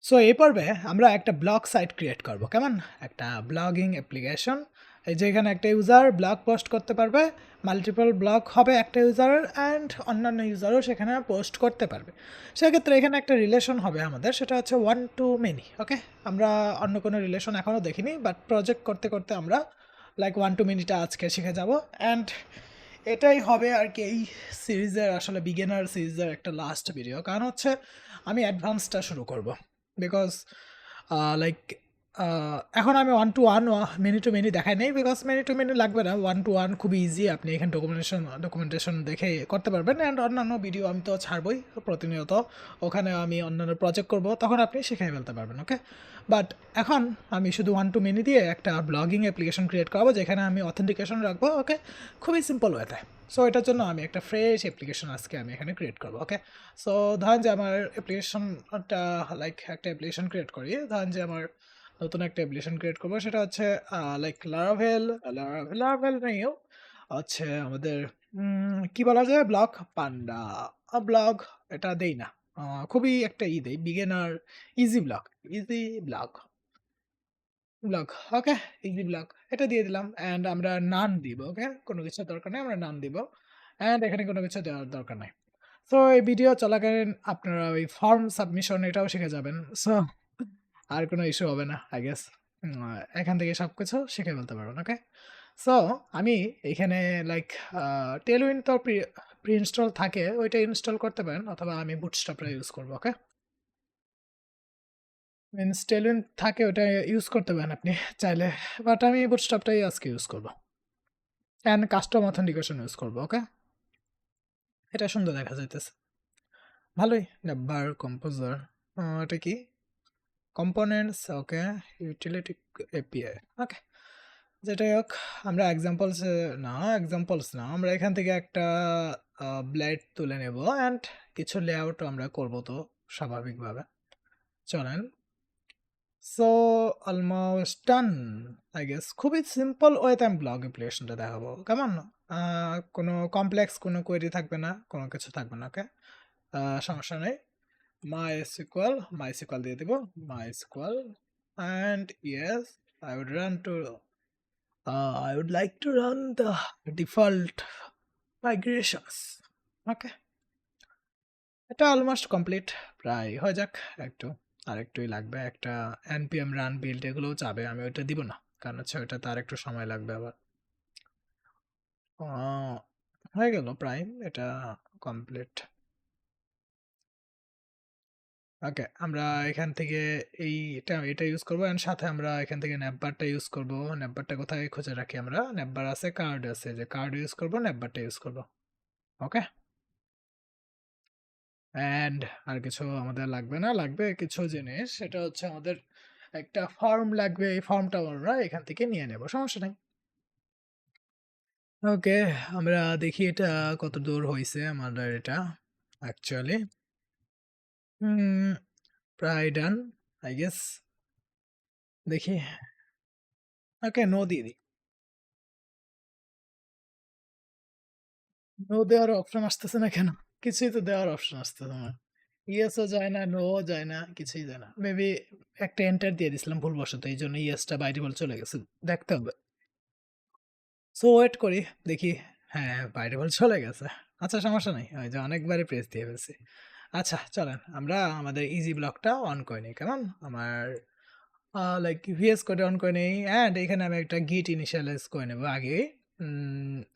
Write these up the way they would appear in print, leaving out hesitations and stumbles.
So এই পর্বে আমরা একটা ব্লগ সাইট ক্রিয়েট করব কেমন একটা ব্লগিং অ্যাপ্লিকেশন এই যে এখানে একটা ইউজার ব্লগ পোস্ট করতে পারবে মাল্টিপল ব্লগ হবে একটা ইউজারের অ্যান্ড অন্যান্য ইউজারও সেখানে পোস্ট করতে পারবে সেক্ষেত্রে এখানে একটা রিলেশন হবে আমাদের সেটা হচ্ছে ওয়ান টু মেনি ওকে আমরা অন্য কোনো রিলেশন এখনও দেখিনি বাট প্রজেক্ট করতে করতে আমরা লাইক ওয়ান টু মেনিটা আজকে শিখে যাব অ্যান্ড এটাই হবে আর কি এই সিরিজের আসলে বিগিনার সিরিজের একটা লাস্ট ভিডিও কারণ হচ্ছে আমি অ্যাডভান্সটা শুরু করব বিকজ লাইক এখন আমি one to one many to many দেখাই নেই বিকজ মেনি টু মেনি লাগবে না ওয়ান টু ওয়ান খুবই ইজি আপনি এখানে ডকুমেন্টেশন দেখে করতে পারবেন অ্যান্ড অন্যান্য ভিডিও আমি তো ছাড়বই প্রতিনিয়ত ওখানে আমি অন্যান্য প্রজেক্ট করব তখন আপনি শিখে ফেলতে পারবেন ওকে বাট এখন আমি শুধু ওয়ান টু মেনি দিয়ে একটা ব্লগিং অ্যাপ্লিকেশন ক্রিয়েট করাবো যেখানে আমি অথেন্টিকেশন রাখবো ওকে খুবই সিম্পল ওয়েতে সো এটার জন্য আমি একটা ফ্রেশ অ্যাপ্লিকেশন আজকে আমি এখানে ক্রিয়েট করবো ওকে সো ধরেন যে আমার অ্যাপ্লিকেশনটা লাইক একটা অ্যাপ্লিকেশন ক্রিয়েট করি ধরেন যে আমার নতুন একটা অ্যাপ্লিকেশন ক্রিয়েট করবো সেটা হচ্ছে লাইক লারাভেল নেইও হচ্ছে আমাদের কি বলা যায় ব্লগ পান্ডা ব্লগ এটা দেই না খুবই একটা দেই beginner easy blog easy blog blog ওকে ইজি ব্লগ এটা দিয়ে দিলাম অ্যান্ড আমরা নাম দিব ওকে কোনো কিছু দরকার নেই আমরা নাম দিব অ্যান্ড এখানে কোনো কিছু দেওয়ার দরকার নাই সো এই ভিডিও চলাকালীন আপনারা ওই ফর্ম সাবমিশন এটাও শিখে যাবেন সো আর কোনো ইস্যু হবে না আই গেস এখান থেকে সব কিছু শিখে ফেলতে পারবেন ওকে সো আমি এখানে লাইক টেলউইন তো প্রি ইনস্টল থাকে ওইটা ইনস্টল করতে পারেন অথবা আমি বুটস্ট্র্যাপটা ইউজ করবো ওকে মিনস টেলউইন থাকে ওটা ইউজ করতে পারেন আপনি চাইলে বাট আমি বুটস্ট্র্যাপটাই আজকে ইউজ করবো অ্যান্ড কাস্টম অথেন্টিকেশন ইউজ করবো ওকে এটা সুন্দর দেখা যাইতেছে ভালোই নেভার কম্পোজার এটা কি কম্পোনেন্টস ওকে ইউটিলিটি এপিআই ওকে যেটাই হোক আমরা এক্সাম্পলস না আমরা এখান থেকে একটা ব্লেড তুলে নেব অ্যান্ড কিছু লেআউট আমরা করব তো স্বাভাবিকভাবে চলেন so almost done I guess খুবই সিম্পল ওয়েতে আমি ব্লগ অ্যাপ্লিকেশনটা দেখাবো কেমন কোনো কমপ্লেক্স কোনো কোয়েরি থাকবে না কোনো কিছু থাকবে না ওকে সমস্যা নেই MySQL দিয়ে দিব MySQL and yes I would like to run the default migrations ওকে এটা অলমোস্ট কমপ্লিট প্রায় হয়ে যাক একটু আরেকটুই লাগবে একটা npm রান বিল্ড এগুলোও চাবে আমি ওইটা দিব না কারণ হচ্ছে ওইটা তার একটু সময় লাগবে আবার হয়ে গেল প্রায় এটা কমপ্লিট ওকে আমরা এখান থেকে এটা ইউজ করবো এন্ড সাথে আমরা এখান থেকে ন্যাপবারটা ইউজ করব ন্যাপবারটা কোথায় খুঁজে রাখি আমরা ন্যাপবার আছে কার্ড আছে যে কার্ড ইউজ করব ন্যাপবারটা ইউজ করব ওকে অ্যান্ড আর কিছু আমাদের লাগবে না লাগবে কিছু জিনিস সেটা হচ্ছে আমাদের একটা ফর্ম লাগবে এই ফর্মটা আমরা এখান থেকে নিয়ে নেব সমস্যা নেই ওকে আমরা দেখি এটা কত দূর হয়েছে আমাদের এটা অ্যাকচুয়ালি প্রায় ডান আই গেস দেখি ওকে নো দিয়ে দিই নো দেওয়ার অপশন আসতেছে না কেন কিছুই তো দেওয়ার অপশন আসতেছে না ইয়েসও যায় না নো যায় না কিছুই যায় না মেবি একটা এন্টার দিয়ে দিছিলাম ভুলবশত এই জন্য ইয়েসটা বাইরে বলে চলে গেছে দেখতে হবে সো ওয়েট করি দেখি হ্যাঁ বাইরে বলে চলে গেছে আচ্ছা সমস্যা নেই ওই যে অনেকবারই প্রেস দিয়ে ফেলছি আচ্ছা চলেন আমরা আমাদের ইজি ব্লকটা অন করে নিই কেমন আমার লাইক ভিএস কোডে অন করে নিই অ্যান্ড এখানে আমি একটা গিট ইনিশিয়ালাইজ করে নেবো আগে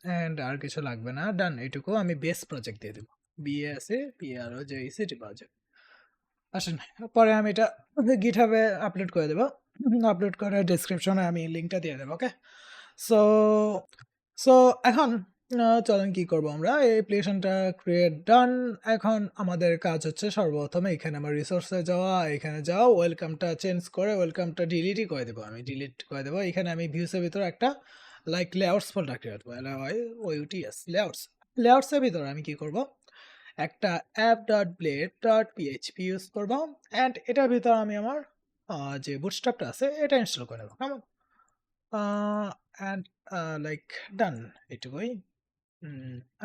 অ্যান্ড আর কিছু লাগবে না ডান এইটুকু আমি বেস প্রজেক্ট দিয়ে দেবো বিএসএ পিআরও যে সিটি প্রজেক্ট আসেন পরে আমি এটা গিট হাবে আপলোড করে দেবো আপলোড করে ডিসক্রিপশনে আমি লিঙ্কটা দিয়ে দেবো ওকে সো সো এখন চলেন কি করব আমরা এই অ্যাপ্লিকেশনটা ক্রিয়েট ডান এখন আমাদের কাজ হচ্ছে সর্বপ্রথমে এখানে আমার রিসোর্সে যাওয়া এখানে যাওয়া ওয়েলকামটা চেঞ্জ করে ওয়েলকামটা ডিলিটই করে দেবো আমি ডিলিট করে দেবো এখানে আমি ভিউসের ভিতরে একটা লাইক লেআউটস ফোল্ডার ক্রিয়েট করবো ওইউটিএস লেআউটসের ভিতরে আমি কি করব একটা app.blade.php ইউজ করব অ্যান্ড এটার ভিতরে আমি আমার যে বুটস্ট্র্যাপটা আছে এটা ইনস্টল করে নেবো কেমন অ্যান্ড লাইক ডান এটুকুই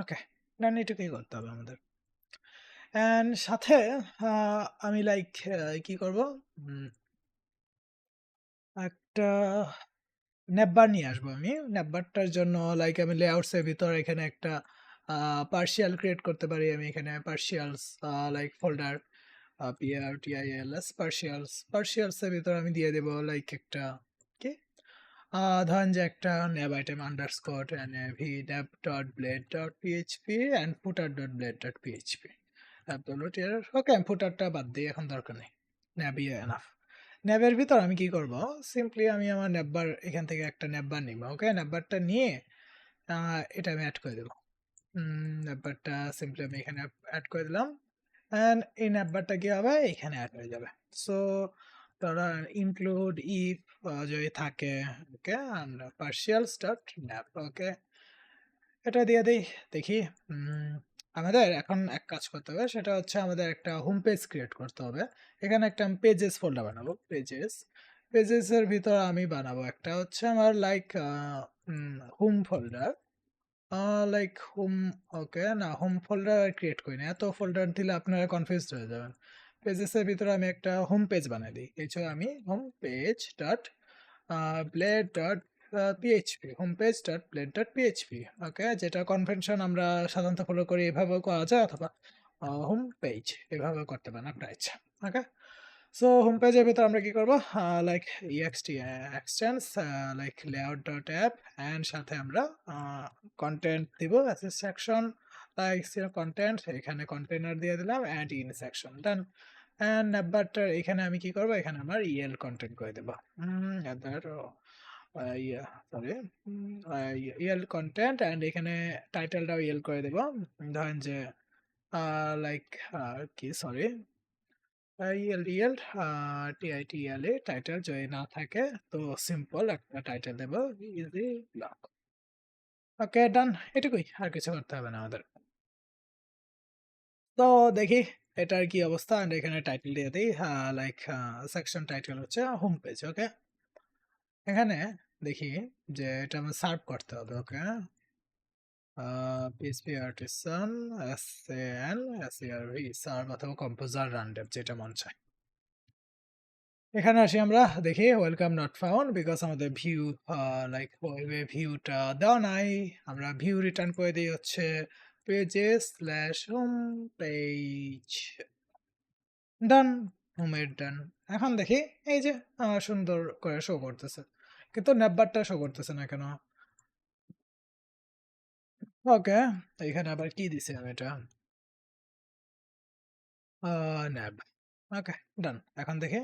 ওকে ডান এটুকুই করতে হবে আমাদের অ্যান্ড সাথে আমি লাইক কি করব? উম একটা নেপবার নিয়ে আসবো আমি। নেপবারটার জন্য লাইক আমি লেআউটস এর ভিতর এখানে একটা পার্শিয়াল ক্রিয়েট করতে পারি। আমি এখানে পার্শিয়ালস লাইক ফোল্ডার PRTIALS পার্শিয়ালস এর ভিতর আমি দিয়ে দেব লাইক একটা কি? ধরেন যে একটা nav item underscore nav nav.blade.php and footer.blade.php absolute error ওকে আমি ফুটারটা বাদ দিই এখন দরকার নেই nav এনাফ ন্যাবের ভিতর আমি কি করব সিম্পলি আমি আমার ন্যাববার এখান থেকে একটা ন্যাববার নিব ওকে ন্যাববারটা নিয়ে এটা আমি অ্যাড করে দেব ন্যাববারটা সিম্পলি আমি এখানে অ্যাড করে দিলাম এন্ড এই ন্যাববারটা কি হবে এখানে অ্যাড হয়ে যাবে সো তারা ইনক্লুড ইফ যদি থাকে ওকে এন্ড পার্শিয়াল স্টার্ট ন্যাব ওকে এটা দিয়ে দেই দেখি আমাদের এখন এক কাজ করতে হবে সেটা হচ্ছে আমাদের একটা হোম পেজ ক্রিয়েট করতে হবে এখানে একটা আমি পেজেস ফোল্ডার বানাবো পেজেস এর ভিতর আমি বানাবো একটা হচ্ছে আমার like home folder like home ওকে না হোম ফোল্ডার ক্রিয়েট করি না এত ফোল্ডার দিলে আপনারা কনফিউজড হয়ে যাবেন পেজেসের ভিতরে আমি একটা হোম পেজ বানাই দিই এই জন্য আমি home page dot blade dot PHP home page dot blade dot PHP ওকে যেটা কনভেনশন আমরা সাধারণত ফলো করি এভাবেও করা যায় অথবা হোম পেজ এভাবেও করতে পারেন আপনার ইচ্ছা ওকে সো হোম পেজের ভিতর আমরা কি করবো like ext extends like layout dot app and সাথে আমরা কন্টেন্ট দিব অ্যাসেস সেকশন লাইক কন্টেন্ট এখানে কন্টেনার দিয়ে দিলাম and in section done and নাম্বারটা এখানে আমি কি করবো এখানে আমার ইএল কন্টেন্ট করে দেবো yeah sorry El content and এখানে টাইটেলটাও ইএল করে দেবো ধরেন যে লাইক কি সরি ইএল টিআইটিএল এ টাইটেল যদি না থাকে তো সিম্পল একটা টাইটেল দেবো ইজি ব্লগ ওকে ডান এটুকুই আর কিছু করতে হবে না আমাদের তো দেখি এটার কি অবস্থা and এখানে টাইটেল দিয়ে দিই লাইক সেকশন টাইটেল হচ্ছে হোম পেজ ওকে এখানে দেখি যে এটা আমার সার্ভ করতে হবে ওকে পিএইচপি আর্টিসান SAN সার্ভ অথবা কম্পোজার রানডেভ যেটা মন চায় এখানে আসি আমরা দেখি ওয়েলকাম নট ফাউন্ড বিকজ আমাদের ভিউ লাইক ওয়েবে ভিউটা দেওয়া নাই আমরা ভিউ রিটার্ন করে দিই হচ্ছে পেজেস স্ল্যাশ হোম পেজ ডান হোমের ডান এখন দেখি এই যে সুন্দর করে শো করতেছে কিন্তু নেটবারটা শো করতেছে না কেন ওকে এখানে আবার কি দিছে আমি এটা ন্যাব ওকে ডান এখন দেখি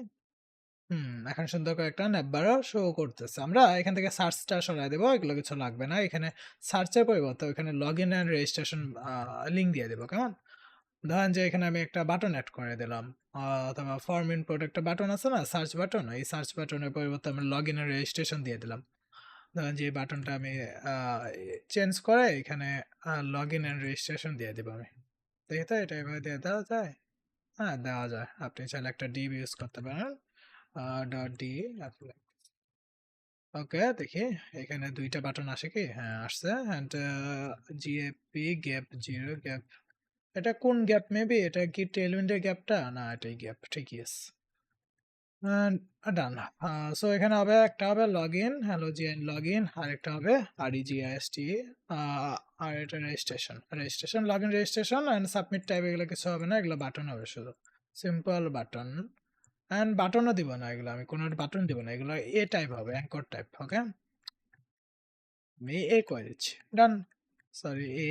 এখন সুন্দর করে একটা ন্যাববারও শো করতেছে আমরা এখান থেকে সার্চটা সরাই দেবো এগুলো কিছু লাগবে না এখানে সার্চের পরিবর্তে ওখানে log in and registration link দিয়ে দেবো কেমন ধরেন যে এখানে আমি একটা বাটন অ্যাড করে দিলাম অথবা ফর্ম ইনপুট একটা বাটন আছে না সার্চ বাটন এই সার্চ বাটনের পরিবর্তে আমি লগ ইন এর রেজিস্ট্রেশন দিয়ে দিলাম ধরেন যে এই বাটনটা আমি চেঞ্জ করে এখানে লগ ইন এন্ড রেজিস্ট্রেশন দিয়ে দেবো আমি দেখি তো এটা এভাবে দিয়ে দেওয়া যায় হ্যাঁ দেওয়া যায় আপনি চাইলে একটা ডিভ ইউজ করতে পারেন ডট ডি ওকে দেখি এখানে দুইটা বাটন আসে কি হ্যাঁ আসছে and GAP gap zero gap এটা কোন গ্যাপ মেবি এটা কি টেলউইন্ডের গ্যাপটা না এটাই গ্যাপ ঠিকই আছে ডান সো এখানে হবে একটা হবে log in hello G N log in আর একটা হবে আরইজিআইএসটি আর এটা registration log in registration and submit type এগুলো কিছু হবে না এগুলো বাটন হবে শুধু সিম্পল বাটন অ্যান্ড বাটনও দিব না এগুলো আমি কোনো বাটন দিব না এগুলো এ টাইপ হবে অ্যাঙ্কর টাইপ ওকে আমি এ করে দিচ্ছি ডান সরি এ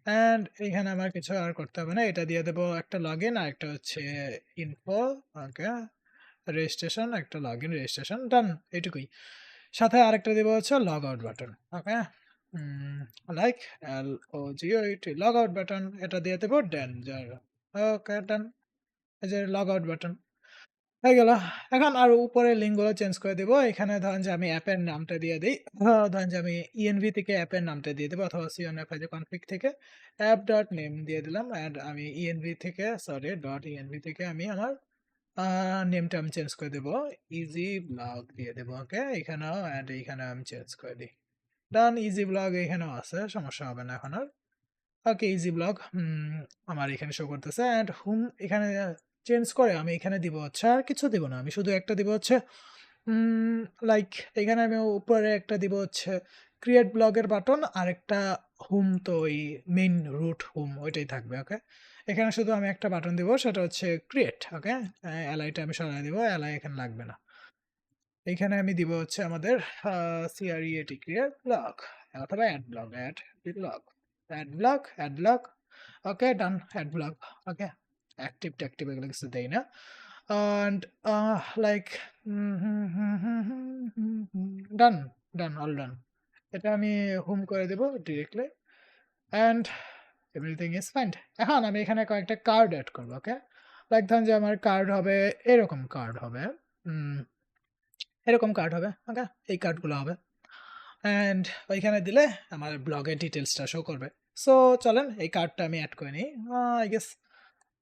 অ্যান্ড এখানে আমার কিছু আর করতে হবে না এটা দিয়ে দেবো একটা লগ ইন আর একটা হচ্ছে ইনফো ওকে রেজিস্ট্রেশন একটা লগ ইন রেজিস্ট্রেশন ডান এটুকুই সাথে আরেকটা দেবো হচ্ছে log out button okay like LOGOUT log out button এটা দিয়ে দেবো ডেঞ্জার ওকে ডান এই যে লগ আউট বাটন হয়ে গেল এখন আর উপরে লিঙ্কগুলো চেঞ্জ করে দেবো এখানে ধরেন যে আমি অ্যাপের নামটা দিয়ে দিই ধরেন যে আমি ইএনভি থেকে অ্যাপের নামটা দিয়ে দেবো অথবা সিওনএফআই কনফিগ থেকে অ্যাপ ডট নেম দিয়ে দিলাম অ্যান্ড আমি ইএনভি থেকে সরি ডট ইএনভি থেকে আমি আমার নেমটা আমি চেঞ্জ করে দেবো ইজি ব্লগ দিয়ে দেবো ওকে এখানেও অ্যান্ড এইখানে আমি চেঞ্জ করে দিই ডান ইজি ব্লগ এখানেও আছে সমস্যা হবে না এখন আর ওকে, ইজি ব্লগ আমার এখানে শো করতেছে। অ্যান্ড হোম এখানে চেঞ্জ করে আমি এখানে দিব হচ্ছে, আর কিছু দিব না, আমি শুধু একটা দিব হচ্ছে উম লাইক এখানে আমি উপরে একটা দিব হচ্ছে ক্রিয়েট ব্লগের বাটন, আর একটা হোম, তো ওই মেইন রুট হোম ওইটাই থাকবে। ওকে, এখানে শুধু আমি একটা বাটন দিব, সেটা হচ্ছে ক্রিয়েট। ওকে, এলআইটা আমি সরাই দিব, এলআই এখানে লাগবে না। এখানে আমি দিব হচ্ছে আমাদের CREAT ক্রিয়েট ব্লগ, অথবা add blog, add blog. Okay, done, add blog. Okay, active ট্যাক্টিভ এগুলো কিছু দেই না। And like done, done, all done. এটা আমি হোম করে দেব directly, and everything is fine. এখন আমি এখানে কয়েকটা কার্ড অ্যাড করবো। ওকে, লাইক ধরেন যে আমার কার্ড হবে, এরকম কার্ড হবে, উম, এরকম কার্ড হবে। ওকে, এই কার্ডগুলো হবে, অ্যান্ড ওইখানে দিলে আমার ব্লগের ডিটেলসটা শো করবে। সো চলেন এই কার্ডটা আমি অ্যাড করে নিই। আই গেস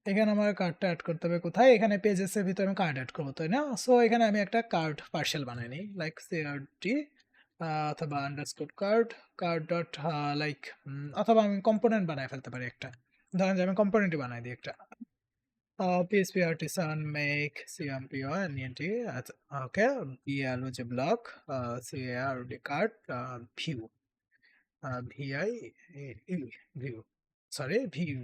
এখানে আমার কার্ডটা অ্যাড করতে হবে কোথায়, এখানে পেজেসের ভিতরে আমি কার্ড অ্যাড করবো, তাই না? সো এখানে আমি একটা কার্ড পার্সেল বানাই নিই, লাইক CRD অথবা underscore card, card dot like, অথবা আমি কম্পোনেন্ট বানায় ফেলতে পারি একটা। ধরেন যে আমি কম্পোনেন্টই বানাই দিই একটা, PHP artisan make CMPO NENT, okay, BL হচ্ছে block, CARD card, view, VI view, sorry view,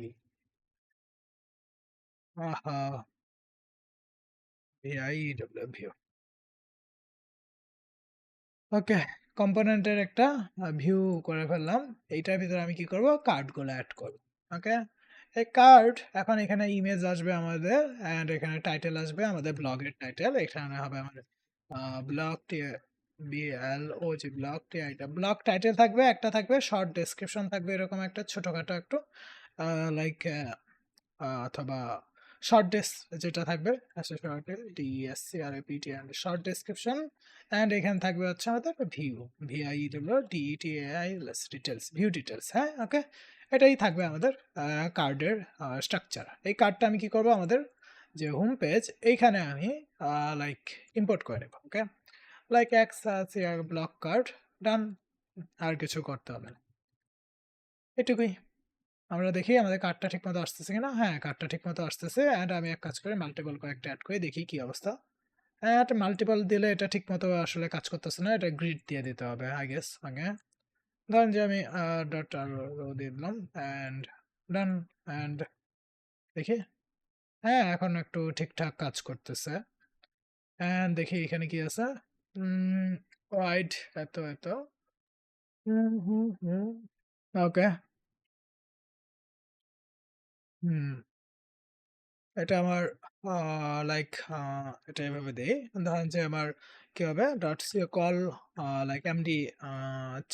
VIW view. Okay, কম্পোনেন্টের একটা ভিউ করে ফেললাম। এইটার ভিতরে আমি কি করব, কার্ডগুলো অ্যাড করব। ওকে, এই কার্ড, এখন এখানে ইমেজ আসবে আমাদের, অ্যান্ড এখানে টাইটেল আসবে আমাদের ব্লগের টাইটেল। এখানে হবে আমাদের blog BLOG blog title, blog title থাকবে একটা, থাকবে শর্ট ডেসক্রিপশন থাকবে এরকম একটা ছোটখাটো একটু, লাইক অথবা শর্ট যেটা থাকবে, short DESCRAPT and short description, and এখানে থাকবে হচ্ছে আমাদের view, VIEW details, view details. হ্যাঁ, ওকে, এটাই থাকবে আমাদের কার্ডের স্ট্রাকচার। এই কার্ডটা আমি কি করব, আমাদের যে হোম পেজ এইখানে আমি লাইক ইম্পোর্ট করে নেব। ওকে, লাইক এক্স ব্লক কার্ড, ডান, আর কিছু করতে হবে না, এটুকুই। আমরা দেখি আমাদের কার্ডটা ঠিকমতো আসতেছে কিনা। হ্যাঁ, কার্ডটা ঠিকমতো আসতেছে, অ্যান্ড আমি এক কাজ করে মাল্টিপল কয়েকটা অ্যাড করে দেখি কি অবস্থা। অ্যাড মাল্টিপল দিলে এটা ঠিকমতো আসলে কাজ করতেছে না, এটা গ্রিড দিয়ে দিতে হবে আই গেস আগে। ধরেন যে আমি ডট আর দিয়ে দিলাম, অ্যান্ড ডান, অ্যান্ড দেখি, হ্যাঁ এখন একটু ঠিকঠাক কাজ করতেছে। অ্যান্ড দেখি এখানে কি আছে, ওয়াইড এত এত, ওকে, হুম, এটা আমার লাইক এটা এভাবে দেই। ধরেন যে আমার কি হবে, dot C call like MD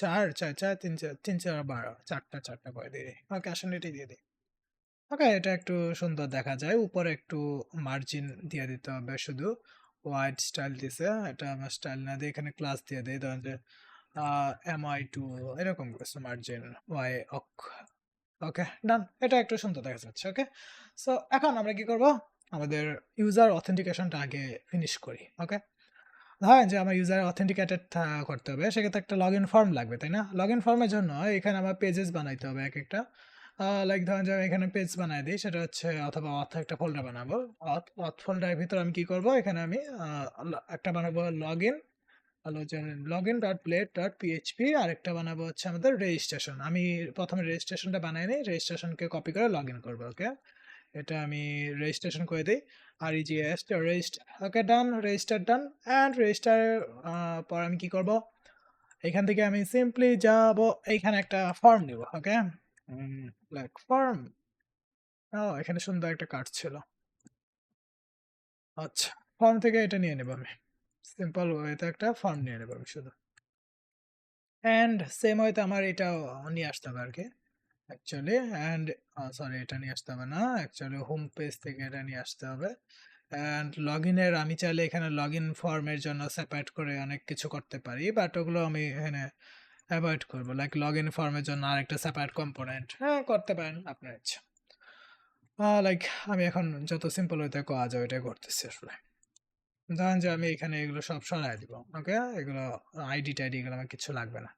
৪ ৪ ৪ ৩ ৪ ৩ ৪ ১২ চারটা চারটা করে দিই। ওকে, আসলে এটাই দিয়ে দিই। ওকে, এটা একটু সুন্দর দেখা যায়। উপরে একটু মার্জিন দিয়ে দিতে হবে শুধু। ওয়াইড স্টাইল দিছে, এটা আমার স্টাইল না দিয়ে এখানে ক্লাস দিয়ে দেই। ধরেন যে MI2 এরকম কিছু মার্জিন, ওয়াই অক। ওকে, ডান, এটা একটু সুন্দর দেখা যাচ্ছে। ওকে, সো এখন আমরা কি করব, আমাদের ইউজার অথেন্টিকেশনটা আগে ফিনিশ করি। ওকে, ধরেন যে আমার ইউজার অথেন্টিকেটেড করতে হবে, সেক্ষেত্রে একটা লগ ইন ফর্ম লাগবে, তাই না? লগ ইন ফর্মের জন্য এখানে আমার পেজেস বানাইতে হবে এক একটা। লাইক ধরেন যে আমি এখানে পেজ বানাই দিই, সেটা হচ্ছে, অথবা অথ একটা ফোল্ডার বানাবো। অথ ফোল্ডারের ভিতরে আমি কি করব, এখানে আমি একটা বানাবো log in, log in dot plate dot PHP, আরেকটা বানাবো হচ্ছে আমাদের রেজিস্ট্রেশন। আমি প্রথমে রেজিস্ট্রেশনটা বানাই নিই, রেজিস্ট্রেশনকে কপি করে লগ ইন করবো। ওকে, এটা আমি রেজিস্ট্রেশন করে দিই, আর ইজিএস register. Okay, done, register done. And register পর আমি কি করব, এখান থেকে আমি সিম্পলি যাব, এইখানে একটা ফর্ম নিব। ওকে, লাইক ফর্ম, ও এখানে সুন্দর একটা কার্ড ছিল। আচ্ছা, ফর্ম থেকে এটা নিয়ে নেব আমি, সিম্পল ওয়েতে একটা ফর্ম নিয়ে নেব আমি শুধু। অ্যান্ড সেম ওয়েতে আমার এটাও নিয়ে আসতে হবে আর কি অ্যাকচুয়ালি। অ্যান্ড সরি, এটা নিয়ে আসতে হবে না অ্যাকচুয়ালি, হোম পেজ থেকে এটা নিয়ে আসতে হবে। অ্যান্ড লগ ইনের আমি চাইলে এখানে লগ ইন ফর্মের জন্য সেপারেট করে অনেক কিছু করতে পারি, বাট ওগুলো আমি এখানে অ্যাভয়েড করবো। লাইক লগ ইন ফর্মের জন্য আরেকটা সেপারেট কম্পোনেন্ট, হ্যাঁ করতে পারেন আপনার ইচ্ছা। লাইক আমি এখন যত সিম্পল হইতে করা যায় ওইটাই করতেছি আসলে। ধরেন যে আমি এখানে এগুলো সব সরাই দিব। ওকে, এগুলো আইডি টাইডি এগুলো আমার কিছু লাগবে না,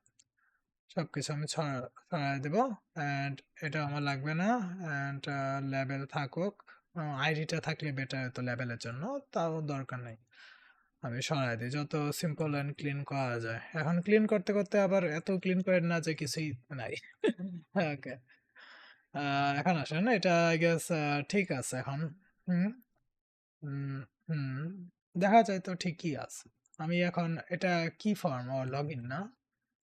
সবকিছু আমি ছড়ায় দেব। অ্যান্ড এটা আমার লাগবে না। অ্যান্ড লেবেল থাকুক। আইডিটা থাকলে বেটার হতো লেবেলের জন্য, তাও দরকার নেই। আমি সরাই দিই যত সিম্পল অ্যান্ড ক্লিন করা যায়। এখন ক্লিন করতে করতে আবার এত ক্লিন করেন না যে কিছুই নাই। ওকে, এখন আসেন, এটা আই গেস ঠিক আছে এখন। হুম হুম হুম দেখা যায় তো ঠিকই আছে। আমি এখন এটা কি ফর্ম ও লগ ইন না,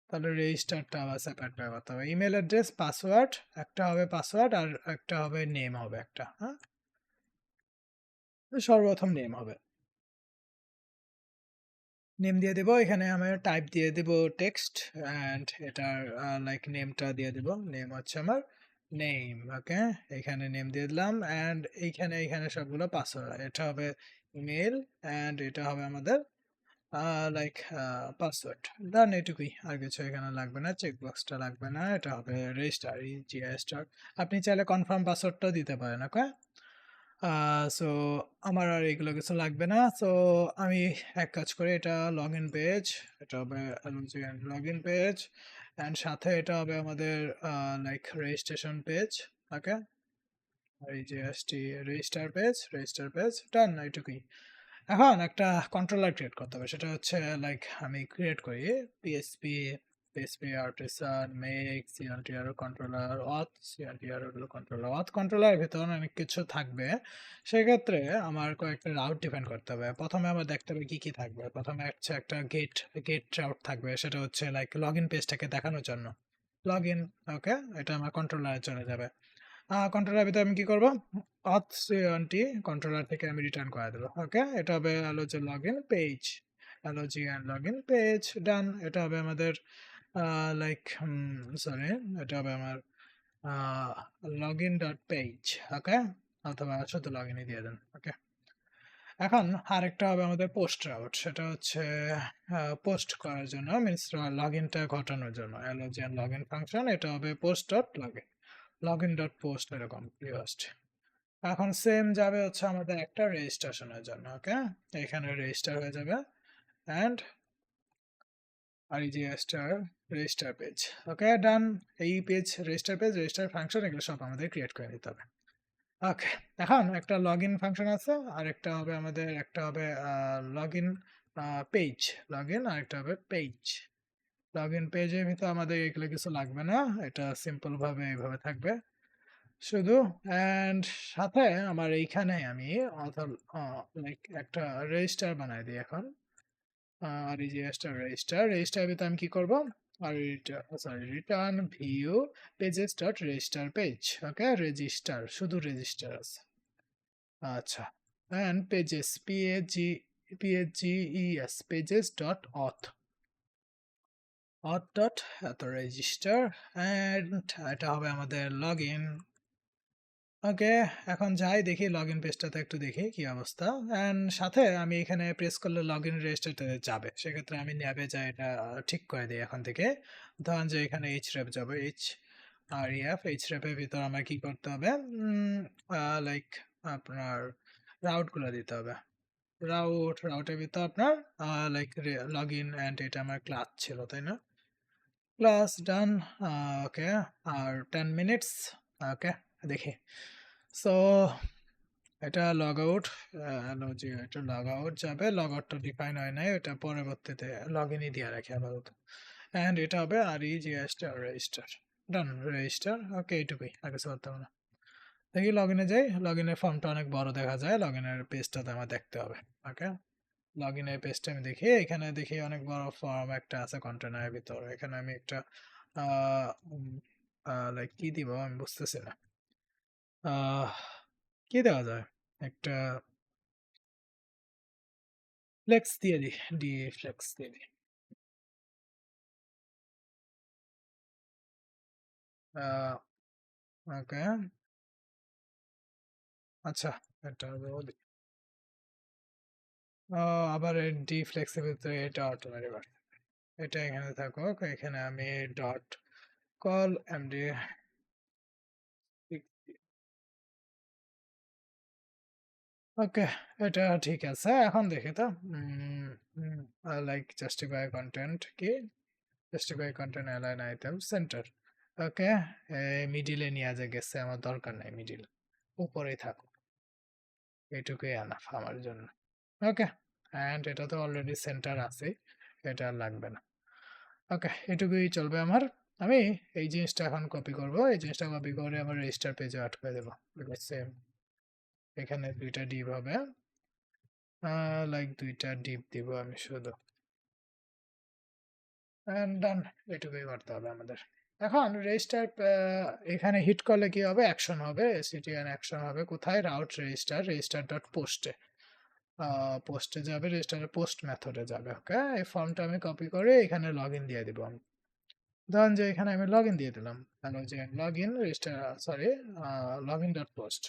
তাহলে রেজিস্টারটা আবার সেপারেট করে করতে হবে। ইমেল অ্যাড্রেস, পাসওয়ার্ড, একটা হবে পাসওয়ার্ড আর একটা হবে নেম হবে একটা, হ্যাঁ? সর্বপ্রথম নেম হবে, নেম দিয়ে দেব। এখানে আমি টাইপ দিয়ে দেব টেক্সট, অ্যান্ড এটার লাইক নেমটা দিয়ে দেব। নেম হচ্ছে আমার নেম, ওকে। এখানে নেম দিয়ে দিলাম, অ্যান্ড এইখানে সবগুলো পাসওয়ার্ড। এটা হবে ইমেল, অ্যান্ড এটা হবে আমাদের লাইক পাসওয়ার্ড। ডান, এটুকুই, আর কিছু এখানে লাগবে না, চেকবক্সটা লাগবে না। এটা হবে রেজিস্টার, রেজিস্টার। আপনি চাইলে কনফার্ম পাসওয়ার্ডটাও দিতে পারেন, ওকে। সো আমার আর এগুলো কিছু লাগবে না। সো আমি এক কাজ করি, এটা লগ ইন পেজ, এটা হবে লগ ইন পেজ, অ্যান্ড সাথে এটা হবে আমাদের লাইক রেজিস্ট্রেশন পেজ, ওকে। এই যে এসটি রেজিস্টার পেজ, ডান, এইটুকুই। এখন একটা কন্ট্রোলার ক্রিয়েট করতে হবে, সেটা হচ্ছে লাইক আমি ক্রিয়েট করি পিএসপি আর্টিসান মেক সিএনটিআর কন্ট্রোলার অথ, সিএনটিআর হলো কন্ট্রোলার অথ। কন্ট্রোলারের ভিতরে অনেক কিছু থাকবে, সেক্ষেত্রে আমার কয়েকটা রাউট ডিফাইন করতে হবে। প্রথমে আমার দেখতে হবে কি কি থাকবে। প্রথমে হচ্ছে একটা গেট রাউট থাকবে, সেটা হচ্ছে লাইক লগ ইন পেজটাকে দেখানোর জন্য। লগ ইন, ওকে, এটা আমার কন্ট্রোলারে চলে যাবে। কন্ট্রোলার ভিতরে আমি কি করব, অথ কন্ট্রোলার থেকে আমি রিটার্ন করে দেবো, ওকে। এটা হবে হলো যে log in page, LOGN log in page, done. এটা হবে আমাদের লাইক সরি, এটা হবে আমার log in dot page, okay. অথবা শুধু লগ ইনই দিয়ে দেন, ওকে। এখন আরেকটা হবে আমাদের পোস্ট রাউট, সেটা হচ্ছে পোস্ট করার জন্য, মিনস লগ ইনটা ঘটানোর জন্য। LOGN লগ ইন ফাংশন, এটা হবে post dot log in, log in dot post, এরকম রিভার্সড। এখন সেম যাবে হচ্ছে আমাদের একটা রেজিস্ট্রেশনের জন্য, ওকে। এখানে রেজিস্টার হয়ে যাবে, অ্যান্ড আর এই যে রেজিস্টার পেজ, ওকে, ডান। এই পেজ রেজিস্টার ফাংশন, এগুলো সব আমাদের ক্রিয়েট করে নিতে হবে, ওকে। এখন একটা লগ ইন ফাংশন আছে, আর একটা হবে আমাদের, একটা হবে log in page, log in, আর একটা হবে পেজ। লগ ইন পেজের ভিতরে আমাদের এগুলো কিছু লাগবে না, এটা সিম্পল ভাবে এইভাবে থাকবে শুধু। অ্যান্ড সাথে আমার এইখানে আমি লাইক একটা রেজিস্টার বানাই দিই এখন। আর এই যে রেজিস্টার ভিতরে আমি কি করব, আর return view pages dot register page, okay. Register, শুধু রেজিস্টার আছে, আচ্ছা। And pages, pages dot auth dot এত রেজিস্টার, অ্যান্ড এটা হবে আমাদের লগ ইন, ওকে। এখন যাই দেখি লগ ইন পেজটাতে, একটু দেখি কি অবস্থা। অ্যান্ড সাথে আমি এখানে প্রেস করলে লগ ইন রেজিস্টারতে যাবে, সেক্ষেত্রে আমি ন্যাবে যাই, এটা ঠিক করে দিই এখন থেকে। ধরেন যে এখানে এইচ র্যাপ যাবে, এইচ র্যাপের ভিতর আমার কি করতে হবে, লাইক আপনার রাউটগুলো দিতে হবে। রাউটের ভিতর আপনার লাইক লগ ইন, অ্যান্ড এটা আমার ক্লাস ছিল, তাই না? ক্লাস, ডান, ওকে। আর 10 মিনিটস, ওকে, দেখি। সো এটা লগ আউট, জি, এটা লগ আউট যাবে, লগ আউটটা ডিফাইন হয় নাই, এটা পরবর্তীতে লগ ইনই দিয়ে রাখি আপাতত। অ্যান্ড এটা হবে আর ই জি রেজিস্টার, ডান, রেজিস্টার, ওকে, এইটুকুই, আর কিছু করতে হবে না। দেখি লগ ইনে যাই, লগ ইনের ফর্মটা অনেক বড় দেখা যায়, লগ ইনের পেজটাতে আমার দেখতে হবে, ওকে। লগ ইনের পেজটা আমি দেখি, এখানে দেখি অনেক বড় ফর্ম একটা আছে কন্টেনারের ভিতর। এখানে আমি একটা লাইক কি দিব আমি বুঝতেছি না, আহ কি দেওয়া যায়, একটা ফ্লেক্স দিয়ে দিই, ফ্লেক্স দিয়ে দিই। ওকে, আচ্ছা, এটা দেবো আবার ডি ফ্লেক্সের ভিতরে এটা অটোমেটিক, এটা এখানে থাকুক। এখানে আমি ডট কল এমডি, ওকে, এটা ঠিক আছে। এখন দেখি তো, লাইক জাস্টিফাই কন্টেন্ট কি, justify content align item centre. Okay, মিডিলে নিয়ে গেছে, আমার দরকার নাই মিডিল, উপরেই থাকুক, এইটুকুই এনাফ আমার জন্য। ওকে, অ্যান্ড এটা তো অলরেডি সেন্টার আছে, এটা আর লাগবে না। ওকে, এটুকুই চলবে আমার। আমি এই জিনিসটা এখন কপি করব, এই জিনিসটা কপি করে আমার রেজিস্টার পেজে আটকে দেবো। সেম এখানে দুইটা ডিপ হবে, লাইক দুইটা ডিপ দিব আমি শুধু, এন্ড ডান। এটুকুই করতে হবে আমাদের। এখন রেজিস্টার এখানে হিট করলে কি হবে, অ্যাকশন হবে, সিটিএন অ্যাকশন হবে কোথায়, রাউট রেজিস্টার, রেজিস্টার ডট পোস্টে, পোস্টে যাবে, রেজিস্টারের পোস্ট মেথডে যাবে। ওকে, এই ফর্মটা আমি কপি করে এখানে লগ ইন দিয়ে দিব আমি। ধরেন যে এখানে আমি লগ ইন দিয়ে দিলাম, তাহলে যে log in register, sorry, log in dot post,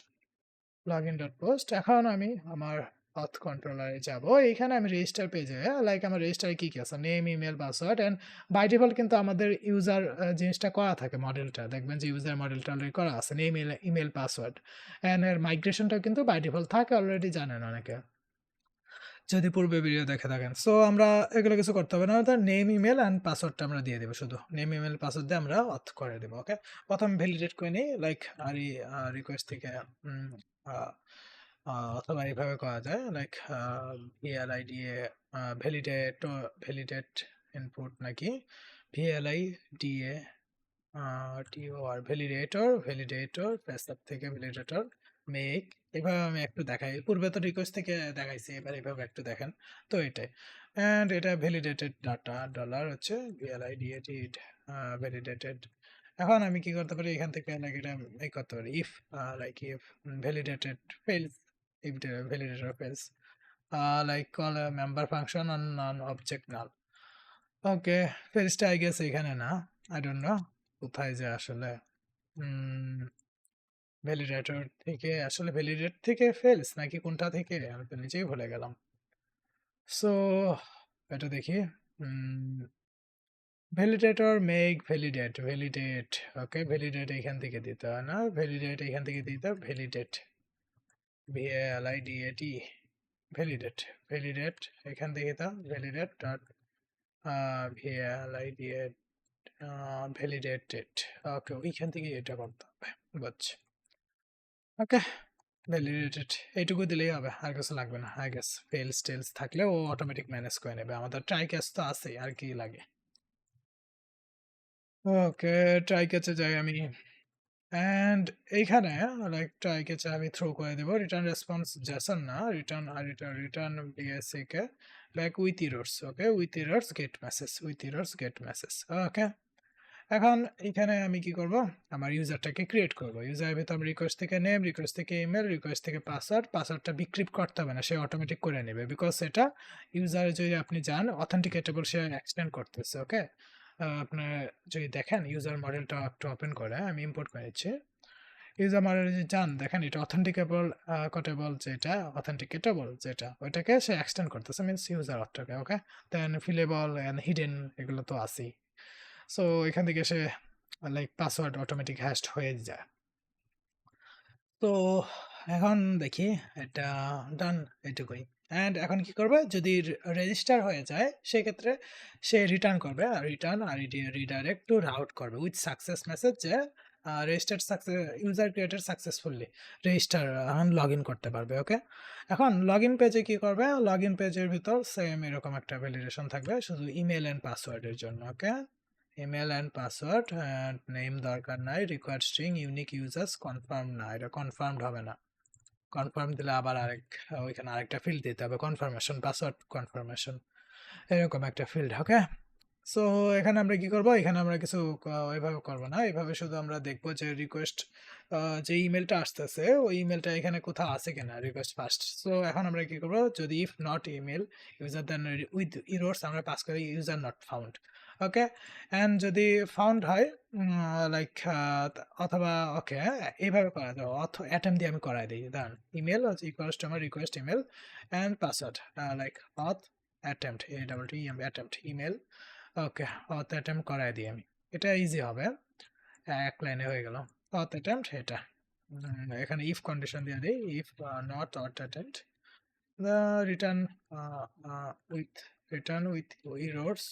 log in dot post. এখন আমি আমার অথ কন্ট্রোলারে যাব, এখানে আমি রেজিস্টার পেজে, লাইক আমার রেজিস্টারে কি কি আছে, name, email, password, and by default কিন্তু আমাদের ইউজার জিনিসটা করা থাকে, মডেলটা দেখবেন যে ইউজার মডেলটা অলরেডি করা আছে, নেম, ইমেল, পাসওয়ার্ড, অ্যান্ড এর মাইগ্রেশনটা কিন্তু বাই ডিফল্ট থাকে, অলরেডি জানেন অনেকে যদি পূর্বে ভিডিও দেখে থাকেন। সো আমরা এগুলো কিছু করতে হবে না, তার নেম, ইমেল অ্যান্ড পাসওয়ার্ডটা আমরা দিয়ে দেবো, শুধু নেম, ইমেল, পাসওয়ার্ড দিয়ে আমরা অথ করে দেবো। ওকে, প্রথম ভ্যালিডেট করে নিই, লাইক রিকোয়েস্ট থেকে উম, আহ, অথবা এইভাবে করা যায়, লাইক ভিএলআই দিয়ে ভ্যালিডেট, ভ্যালিডেট ইনপুট নাকি ভিএলআই দিয়ে টিওআর ভ্যালিডেটর, ভ্যালিডেটর প্রেসআপ থেকে ভ্যালিডেটর মেক। এভাবে আমি একটু দেখাই, পূর্বে তো রিকোয়েস্ট থেকে দেখাইছি, এবার এভাবে একটু দেখেন। তো এটাই, অ্যান্ড এটা ভ্যালিডেটেড ডাটা ডলার হচ্ছে ভিএলআইডিএটিড ভ্যালিডেটেড। এখন আমি কি করতে পারি এখান থেকে, লাইক এটা এই করতে পারি, if like if validated fails, if validator fails, like call member function on non object null. Okay, ফেলসটা আই গেস এখানে না, আই ডোন্ট নো কোথায় যে আসলে ভ্যালিডেটর থেকে, আসলে ভ্যালিডেট থেকে ফেলস নাকি কোনটা থেকে আমি তো নিজেই ভুলে গেলাম। সো এটা দেখি, ভ্যালিডেটর মেক ভ্যালিডেট, ভ্যালিডেট। ওকে, ভ্যালিডেট এখান থেকে দিতে হয় না, ভ্যালিডেট এখান থেকে দিতে, ভ্যালিডেট ভিএলআইডিএটি ভ্যালিডেট, ভ্যালিডেট এখান থেকে দাও, ভ্যালিডেট ডট ভিএলআইডিএট ভ্যালিডেটেড। ওকে, ওইখান থেকে এটা করতে হবে, বুঝছি। ওকে, ভ্যালিডেটেড এইটুকু দিলেই হবে, আর কিছু লাগবে না। আই গেস ফেলস টেলস থাকলে ও অটোমেটিক ম্যানেজ করে নেবে, আমাদের ট্রাই ক্যাচ তো আছেই, আর কি লাগে। ওকে, ট্রাই ক্যাচে যাই আমি, অ্যান্ড এইখানে লাইক ট্রাই ক্যাচে আমি থ্রো করে দেবো রিটার্ন রেসপন্স জেসন না, রিটার্ন রিটার্ন বিএসসি কে, like with errors. Okay, with errors get message, with errors get message. Okay, এখন এখানে আমি কি করব, আমার ইউজারটাকে ক্রিয়েট করব, ইউজারের ভিতর আমি রিকোয়েস্ট থেকে নেম, রিকোয়েস্ট থেকে ইমেল, রিকোয়েস্ট থেকে পাসওয়ার্ড, পাসওয়ার্ডটা বিক্রিপ্ট করতে হবে না, সে অটোমেটিক করে নেবে, বিকজ এটা ইউজারে যদি আপনি যান অথেন্টিকেটেবল সে এক্সটেন্ড করতেছে। ওকে, আপনার যদি দেখেন ইউজার মডেলটা একটু ওপেন করে আমি ইম্পোর্ট করে নিচ্ছি, ইউজার মডেল যদি যান দেখেন এটা অথেন্টিকেবল কটেবল, যেটা অথেন্টিকেটেবল যেটা ওইটাকে সে এক্সটেন্ড করতেছে, মিনস ইউজার অর্থকে। ওকে, দেন ফিলেবল অ্যান্ড হিডেন এগুলো তো আছেই। সো এখান থেকে সে লাইক পাসওয়ার্ড অটোমেটিক হ্যাশড হয়ে যায়। তো এখন দেখি এটা ডান, এটুকুই। অ্যান্ড এখন কি করবে, যদি রেজিস্টার হয়ে যায় সেক্ষেত্রে সে রিটার্ন করবে, রিটার্ন আর রিডাইরেক্ট টু রাউট করবে উইথ সাকসেস মেসেজ, যে registered success, user created successfully, register এখন লগ ইন করতে পারবে। ওকে, এখন লগ ইন পেজে কি করবে, লগ ইন পেজের ভিতর সেম এরকম একটা ভ্যালিডেশন থাকবে শুধু ইমেল অ্যান্ড পাসওয়ার্ডের জন্য। Okay, email and password, and name দরকার নাই, required string, unique users confirm না, এটা কনফার্মড হবে না, কনফার্ম দিলে আবার ওইখানে আরেকটা ফিল্ড দিতে হবে, কনফার্মেশন, পাসওয়ার্ড কনফার্মেশন, এরকম একটা ফিল্ড। ওকে, সো এখানে আমরা কি করব, এখানে আমরা কিছু ওইভাবে করবো না, এইভাবে শুধু আমরা দেখবো যে রিকোয়েস্ট, যে ইমেলটা আসতেছে ওই ইমেলটা এখানে কোথাও আছে কিনা, রিকোয়েস্ট ফার্স্ট। সো এখন আমরা কি করবো, যদি if not email user then with errors আমরা পাস করি user not found. Okay, and যদি ফাউন্ড হয় লাইক অথবা, ওকে এইভাবে করা যাবে, অ্যাটেম্প দিয়ে আমি করাই দিই, দাঁড়ান, ইমেল ইকুয়ালস টু আমার request email and password, like auth attempt, attempt email. Okay, auth attempt করাই দিই আমি, এটা ইজি হবে, এক লাইনে হয়ে গেল অথ অ্যাটেম্পট এটা। এখানে ইফ কন্ডিশন দিয়ে দিই, if not auth attempt return with, return with errors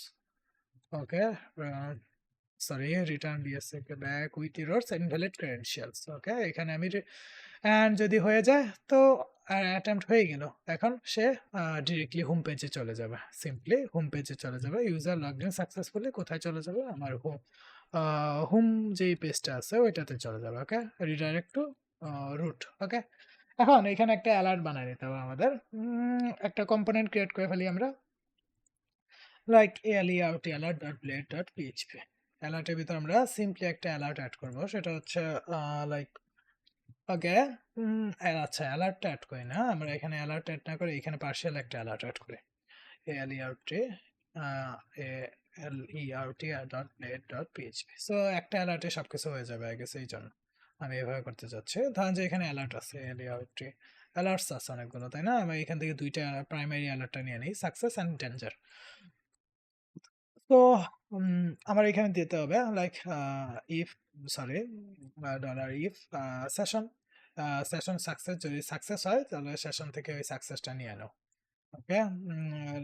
okay, sorry, return B S A back with errors invalid credentials. Okay, এখানে আমি অ্যান্ড যদি হয়ে যায় তো অ্যাটেম্প্ট হয়ে গেল। এখন সে ডিরেক্টলি হোম পেজে চলে যাবে, সিম্পলি হোম পেজে চলে যাবে। ইউজার লগড ইন সাকসেসফুলি কোথায় চলে যাবে? আমার হোম যেই পেজটা আছে ওইটাতে চলে যাবে। ওকে, রিডাইরেক্ট টু রুট। ওকে, এখন এখানে একটা অ্যালার্ট বানাই নিতে হবে আমাদের। একটা কম্পোনেন্ট ক্রিয়েট করে ফেলি আমরা, লাইক alert alert.blade.php। অ্যালার্টের ভিতর আমরা সিম্পলি একটা অ্যালার্ট অ্যাড করব, সেটা হচ্ছে লাইক ওকে, আচ্ছা, অ্যালার্টটা অ্যাড করি না আমরা এখানে, অ্যালার্ট অ্যাড না করে এখানে পার্শিয়াল একটা অ্যালার্ট অ্যাড করি। alert alert.blade.php। সো একটা অ্যালার্টে সবকিছু হয়ে যাবে আই গেস, এই জন্য আমি এভাবে করতে চাচ্ছি। ধরেন যে এখানে অ্যালার্ট আছে, অ্যালার্টস আছে অনেকগুলো, তাই না? আমি এখান থেকে দুইটা প্রাইমারি অ্যালার্টটা নিয়ে নিই, সাকসেস অ্যান্ড ডেঞ্জার। তো আমার এখানে দিতে হবে like if, sorry, dollar if session, session success, যদি সাকসেস হয় তাহলে সেশন থেকে ওই সাকসেসটা নিয়ে নাও। ওকে,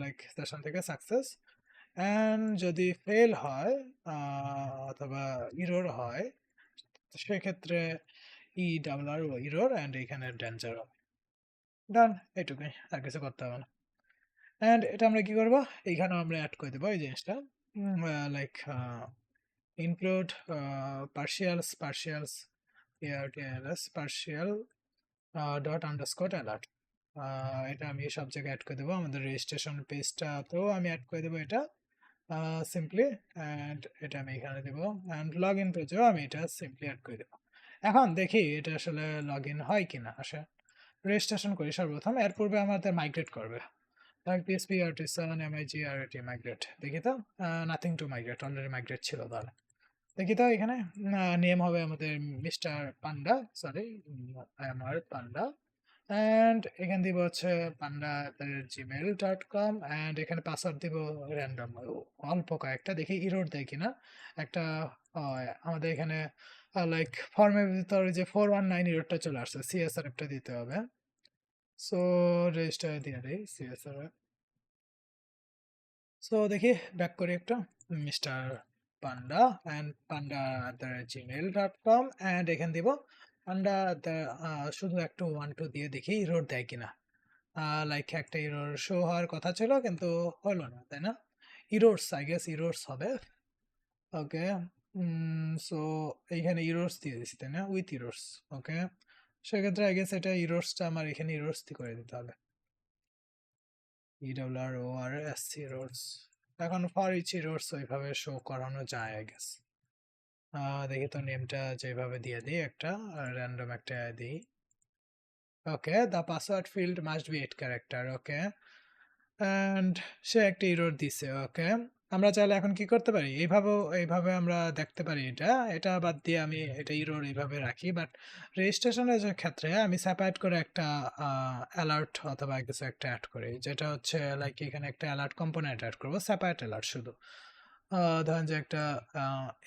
লাইক সেশন থেকে সাকসেস, অ্যান্ড যদি ফেল হয় অথবা ইরোর হয় সেক্ষেত্রে E double R error and এখানে ডেঞ্জার হবে। ডান, এইটুকুই, আর কিছু করতে হবে না। অ্যান্ড এটা আমরা কি করবো, এইখানেও আমরা অ্যাড করে দেবো এই জিনিসটা, like include partials ARTLS partial dot underscore alert। এটা আমি সব জায়গায় অ্যাড করে দেবো, আমাদের রেজিস্ট্রেশন পেজটাতেও আমি অ্যাড করে দেবো এটা সিম্পলি, অ্যান্ড এটা আমি এখানে দেবো, অ্যান্ড লগ ইন পেজেও আমি এটা সিম্পলি অ্যাড করে দেবো। এখন দেখি এটা আসলে লগ ইন হয় কিনা। আসে রেজিস্ট্রেশন করি সর্বপ্রথম, এর পূর্বে আমাদের মাইগ্রেট করবে, like PSP artisan MiG RT migrate. দেখি তো, nothing to migrate, already migrate ছিল। তাহলে দেখি তো এখানে নেম হবে আমাদের মিস্টার পান্ডা, সরি, আমার পান্ডা, অ্যান্ড এখানে দিব হচ্ছে panda@gmail.com, অ্যান্ড এখানে পাসওয়ার্ড দিব র্যান্ডম, অল্প কয়েকটা, দেখি ইরোড দেয় কিনা একটা। আমাদের এখানে লাইক ফর্মের ভিতরে যে 419 ইরোডটা চলে আসছে, সিএসআর একটা দিতে হবে। সো রেজিস্টার দিয়ে দিই সিএসআর। সো দেখি ব্যাক করি একটা, mister panda and panda@gmail.com, and এখানে দিব পান্ডা, শুধু একটু 1 2 দিয়ে দেখি ইরোর দেয় কিনা। লাইক একটা ইরোর শো হওয়ার কথা ছিল কিন্তু হলো না, তাই না? ইরোর্স, আই গেস ইরোর্স হবে। ওকে, সো এইখানে ইরোর্স দিয়ে দিছি, তাই না? With errors. ওকে, সেক্ষেত্রে আই গেস এটা ইরোর্সটা আমার এখানে ইরোর্স করে দিতে হবে, ERRORS রোডস। এখন ফর ইচ রোডস ওইভাবে শো করানো যায় আই গেস। দেখি তো নেমটা যেভাবে দিয়ে দিই, একটা র্যান্ডম একটা দিই। Okay, the password field must be 8 character. Okay, and সে একটা ইরোর দিছে। ওকে, আমরা চাইলে এখন কি করতে পারি, এইভাবে আমরা দেখতে পারি। এটা এটা বাদ দিয়ে আমি এটা ইরোর এইভাবে রাখি, বাট রেজিস্ট্রেশনের যে ক্ষেত্রে আমি সেপারেট করে একটা অ্যালার্ট অথবা কিছু একটা অ্যাড করি, যেটা হচ্ছে লাইক এখানে একটা অ্যালার্ট কম্পোনেন্ট অ্যাড করবো, সেপারেট অ্যালার্ট শুধু। ধরেন যে একটা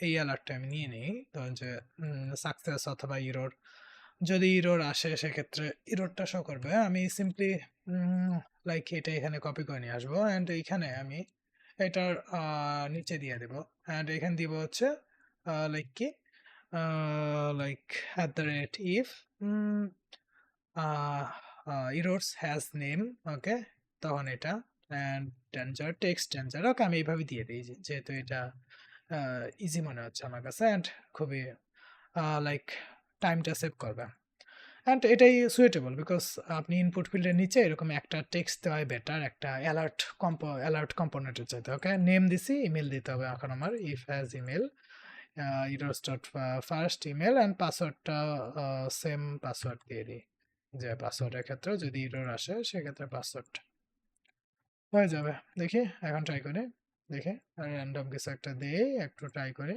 এই অ্যালার্টটা আমি নিয়ে নিই, ধরেন যে সাকসেস অথবা ইরোর, যদি ইরোর আসে সেক্ষেত্রে ইরোরটা শো করবে। আমি সিম্পলি লাইক এটা এখানে কপি করে নিয়ে আসবো, অ্যান্ড এইখানে আমি এটার নিচে দিয়ে দেবো, অ্যান্ড এখানে দিব হচ্ছে লাইক কি, like @if errors has name। ওকে, তখন এটা অ্যান্ড ডেঞ্জার, টেক্সট ডেঞ্জার। ওকে, আমি এইভাবে দিয়ে দিই যেহেতু এটা ইজি মনে হচ্ছে আমার কাছে, অ্যান্ড খুবই লাইক টাইমটা সেভ করবে, অ্যান্ড এটাই সুইটেবল বিকজ আপনি ইনপুট ফিল্ডের নিচে এরকম একটা টেক্সট দেওয়াই বেটার একটা অ্যালার্ট কম্পোনেন্টের চাইতে। ওকে, নেম দিছি, ইমেল দিতে হবে এখন আমার, if has email ইরোস dot first email, and পাসওয়ার্ডটা সেম পাসওয়ার্ড দিয়ে দিই, যে পাসওয়ার্ডের ক্ষেত্রে যদি ইরোর আসে সেক্ষেত্রে পাসওয়ার্ড হয়ে যাবে। দেখি এখন ট্রাই করি, দেখি র্যান্ডম কিছু একটা দিই, একটু ট্রাই করি।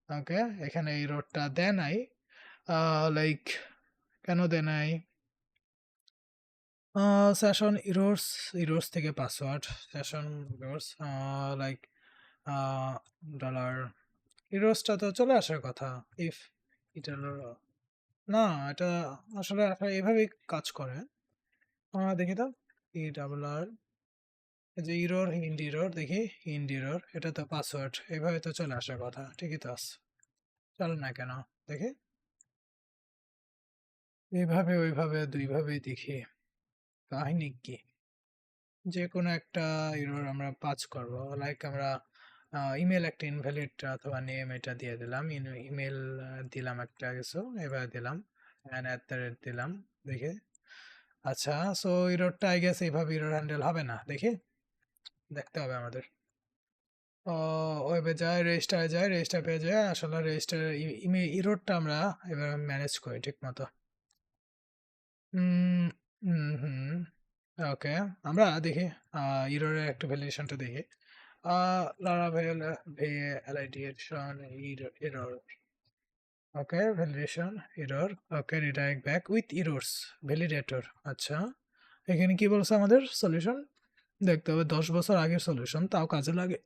ওকে, এখানে ইরোরটা দেয় নাই, লাইক কেন দেয় নাই? সেশন ইরোর্স থেকে password, session errors, like dollar ইরোর্সটা তো চলে আসার কথা। ইফ এটা না, এটা আসলে এভাবেই কাজ করে। দেখি তো, ERR এই যে ইরর ইন্ড ইরর দেখি ইন্ড ইরর এটা তো পাসওয়ার্ড এইভাবে তো চলে আসার কথা ঠিকই তো আছে চলে না কেন দেখি এইভাবে ওইভাবে দুইভাবেই দেখি কাহিনী কি যে কোনো একটা ইরর আমরা পাস করব লাইক আমরা ইমেল একটা ইনভ্যালিড অথবা নেম এটা দিয়ে দিলাম ইমেল দিলাম একটা কিছু এবার দিলাম অ্যান্ড অ্যাট দ্য রেট দিলাম দেখে আচ্ছা সো ইররটা আই গেস এইভাবে ইরর হ্যান্ডেল হবে না দেখি দেখতে হবে আমাদের ওয়েবে যায় রেজিস্টারে যায় রেজিস্টার পেয়ে যায় আসলে রেজিস্টার ইররটা আমরা এবার ম্যানেজ করি ঠিক মতো হুম হুম হুম ওকে আমরা দেখি ইররের একটা ভ্যালিডেশনটা দেখি Laravel validation error. Okay, validation error. Okay, redirect back with errors. Validator. আচ্ছা এখানে কি বলছে আমাদের সলিউশন দেখতে হবে 10 বছর আগের সলিউশন তাও কাজে লাগে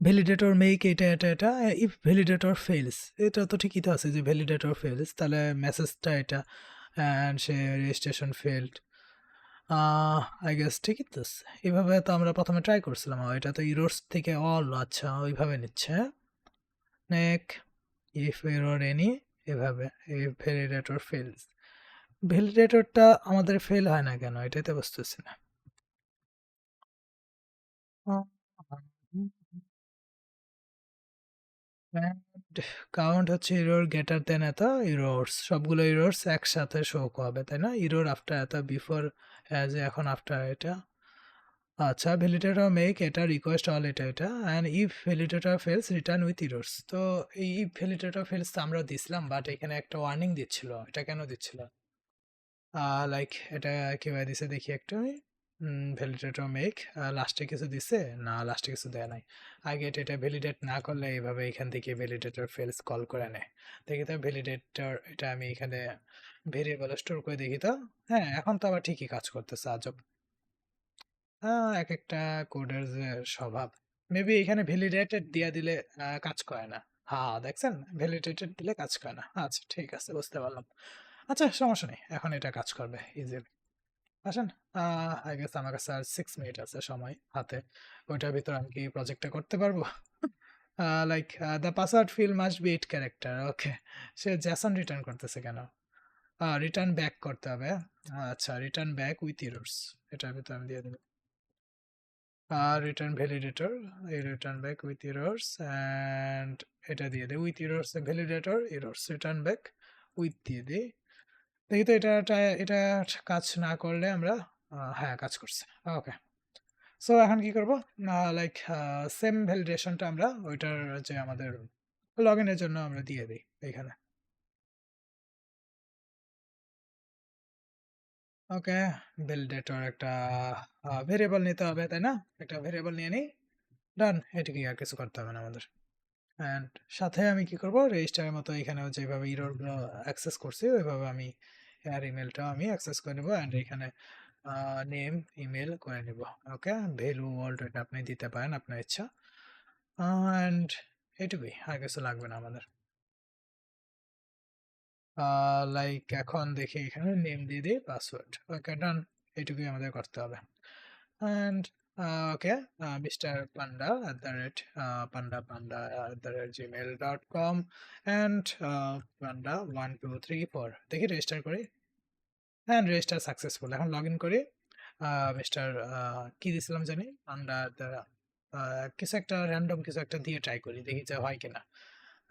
ভ্যালিডেটর মেক এটা ইফ ভ্যালিডেটর ফেলস এটা তো ঠিকই তো আছে যে ভ্যালিডেটর ফেলস তাহলে মেসেজটা এটা and say registration failed I guess ঠিকই তো আছে। এভাবে তো আমরা প্রথমে ট্রাই করছিলাম এটা তো ইরোর্স থেকে অল আচ্ছা ওইভাবে নিচ্ছে নেক ইফ এরর এনি এভাবে ইফ ভ্যালিডেটর ফেলস ভ্যালিডেটরটা আমাদের ফেল হয় না কেন এটাই তো বুঝতেছি না কাউন্ট হচ্ছে ইরোর গেটার দেন এত ইরোর্স সবগুলো ইরোর্স একসাথে শো হবে তাই না ইরোর আফটার এত বিফোর অ্যাজ এখন আফটার এটা আচ্ছা ভ্যালিডেটর মেক এটা রিকোয়েস্ট অল এটা and if validator fails return with errors তো এই ইফ ভ্যালিডেটর ফেলস তো আমরা দিছিলাম বাট এখানে একটা ওয়ার্নিং দিচ্ছিল এটা কেন দিচ্ছিল লাইক এটা কিভাবে দিছে দেখি একটু আমি ভ্যালিডেটর মেক লাস্টে কিছু দিছে না লাস্টে কিছু দেয় নাই আগে এটা ভ্যালিডেট না করলে এইভাবে এখান থেকে ভ্যালিডেটর ফেলস কল করে নেয় দেখি তো ভ্যালিডেটর এটা আমি এখানে ভেরিয়েবল স্টোর করে দেখি তো হ্যাঁ এখন তো আবার ঠিকই কাজ করতেছে আজব এক একটা কোডের যে স্বভাব মেবি এখানে ভ্যালিডেটেড দিয়ে দিলে কাজ করে না হ্যাঁ দেখছেন ভ্যালিডেটেড দিলে কাজ করে না আচ্ছা ঠিক আছে বুঝতে পারলাম আচ্ছা সমস্যা নেই এখন এটা কাজ করবে ইজিলি আসেন আই গেস আমার কাছে আর 6 মিনিট আছে সময় হাতে ওইটার ভিতর আমি কি প্রজেক্টটা করতে পারবো like the password field must be 8 character okay সে জ্যাসন রিটার্ন করতেছে কেন রিটার্ন ব্যাক করতে হবে আচ্ছা রিটার্ন ব্যাক উইথ ইরর্স এটার ভিতর আমি দিয়ে দেবো রিটার্ন ভ্যালিডেটর এই return back with errors and এটা দিয়ে দিই with errors validator errors return back with দিয়ে দিই দেখি তো এটা কাজ না করলে আমরা হ্যাঁ কাজ করছে ওকে সো এখন কি করব লাইক সেম ভ্যালিডেশনটা আমরা ওইটার যে আমাদের লগ ইনের জন্য আমরা দিয়ে দিই এখানে ওকে ভ্যালিডেটর একটা ভেরিয়েবল নিতে হবে তাই না একটা ভেরিয়েবল নিয়ে নিই ডান এটুকুই আর কিছু করতে হবে না আমাদের অ্যান্ড সাথে আমি কি করব রেজিস্টারের মতো এখানেও যেভাবে ইররগুলো অ্যাক্সেস করছি ওইভাবে আমি আর ইমেলটাও আমি অ্যাক্সেস করে নেব অ্যান্ড এখানে নেম ইমেল করে নেব ওকে ভ্যালু ওয়ার্ল্ড এটা আপনি দিতে পারেন আপনার ইচ্ছা অ্যান্ড এটুকুই আর কিছু লাগবে না আমাদের লাইক এখন দেখি এখানে নেম দিয়ে দিই পাসওয়ার্ড ওকে ডান এটুকুই আমাদের করতে হবে and okay mister panda at the rate panda at the rate gmail.com and পান্ডা 1 2 3 4 দেখি রেজিস্টার করি অ্যান্ড রেজিস্টার সাকসেসফুল এখন লগ ইন করি মিস্টার কি দিয়েছিলাম জানি পান্ডা কিছু একটা র্যান্ডম কিছু একটা দিয়ে ট্রাই করি দেখি যে হয় কিনা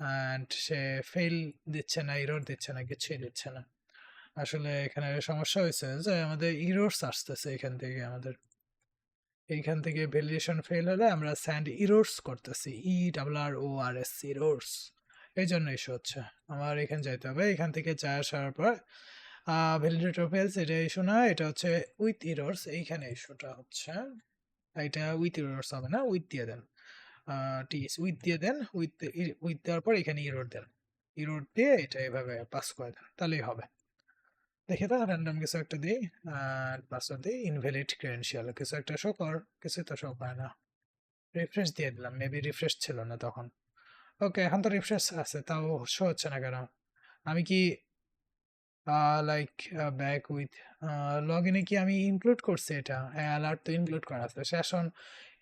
অ্যান্ড সে ফেল দিচ্ছে না ইরর দিচ্ছে না কিছুই দিচ্ছে না আসলে এখানে সমস্যা হয়েছে যে আমাদের ইরোর্স আসতেছে এইখান থেকে ভ্যালিডেশন ফেল হলে আমরা স্যান্ড ইরোর্স করতেছি ERRORS ইরোর্স এই জন্য ইস্যু হচ্ছে আমার এখানে যাইতে হবে এখান থেকে যা আসার পর ভ্যালিডেটর ফেলস এটা ইস্যু না এটা হচ্ছে উইথ ইরোর্স এইখানে ইস্যুটা হচ্ছে এটা উইথ ইরোর্স হবে না উইথ দিয়ে দেন টিএস উইথ দিয়ে দেন উইথ দেওয়ার পর এখানে ইরোর দেন ইরোর দিয়ে এটা এভাবে পাস করে দেন তাহলেই হবে দেখি তো র্যান্ডম কিছু একটা দিই পাসওয়ার্ড দিই ইনভ্যালিড ক্রেডেনশিয়াল কিছু একটা শো কর কিছু তো শো করে না রিফ্রেশ দিয়ে দিলাম মেবি রিফ্রেশ ছিল না তখন ওকে এখন তো রিফ্রেশ আছে তাও শো হচ্ছে না কেন আমি কি লাইক ব্যাক উইথ লগ ইনে কি আমি ইনক্লুড করছি এটা? হ্যাঁ, অ্যালার্ট তো ইনক্লুড করা আছে। সেশন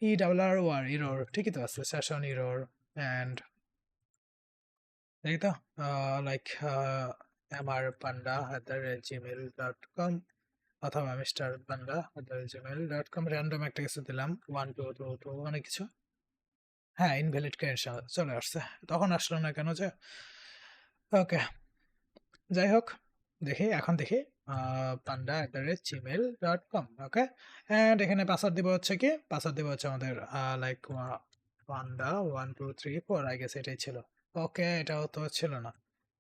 ERROR ইরর ঠিকই তো আছে। সেশন ইরর অ্যান্ড এই তো লাইক mrpanda@gmail.com অথবা মিস্টার panda@gmail.com র্যান্ডম একটা কিছু দিলাম 1 2 2 2 অনেক কিছু। হ্যাঁ, ইনভ্যালিড কানেকশন চলে আসছে। তখন আসলো না কেন যে? ওকে, যাই হোক দেখি এখন দেখি panda@gmail.com ওকে। অ্যান্ড এখানে পাসওয়ার্ড দিব হচ্ছে কি? পাসওয়ার্ড দিব হচ্ছে আমাদের লাইক panda 1 2 3 4 আই গেস এটাই ছিল। ওকে, এটাও তো ছিল না।